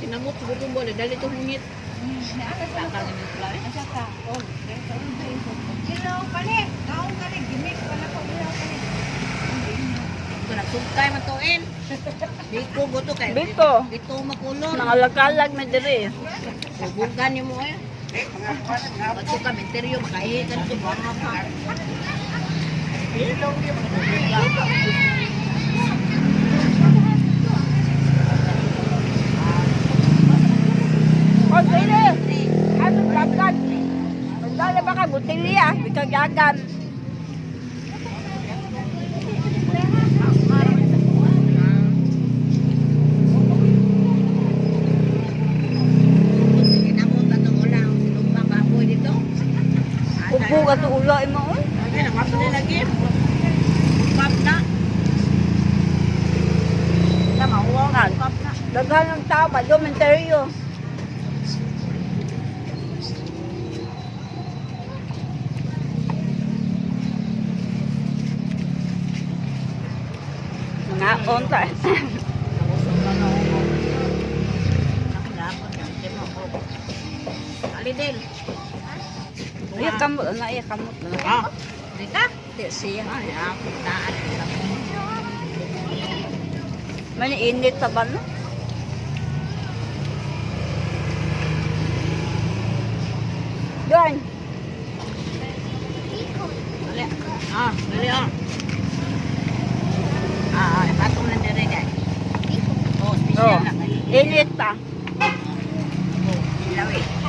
Tinamot sa butong bola, dali ito hingit. Takal ng fly. Asa ka? Oh, hello, kani. Kaong kani, gimik pala ko ilaw kani. Ito nagsugkay matuin. Biko buto kay. Biko. Bito makulon. Nangalakalag na diri. Bugan niyo mo eh. Bato ka, menteryo, makahihikan ito, mga pa. Ilaw niyo, Oh, pwede. Atong dagat. Magdala ba ka butilya? Bikagagan. Tinamot na itong ulang, sinumpang baboy dito. Upo ka to ulo mo. Ay, namato din lagi. Pap na. Tama, huwag. Pap na. Daghan ng tao ba? Domentaryo. Mga onta. Alidel. Iya kamot na, iya kamot na. Ah, di ka? Di siya. Ay, ako daan. Mani init sa ban. Doon. Dali. Ah, dali ah. Ah, patong na dire guys. Oh, Oh, special na. init pa. Oh, ilaw eh.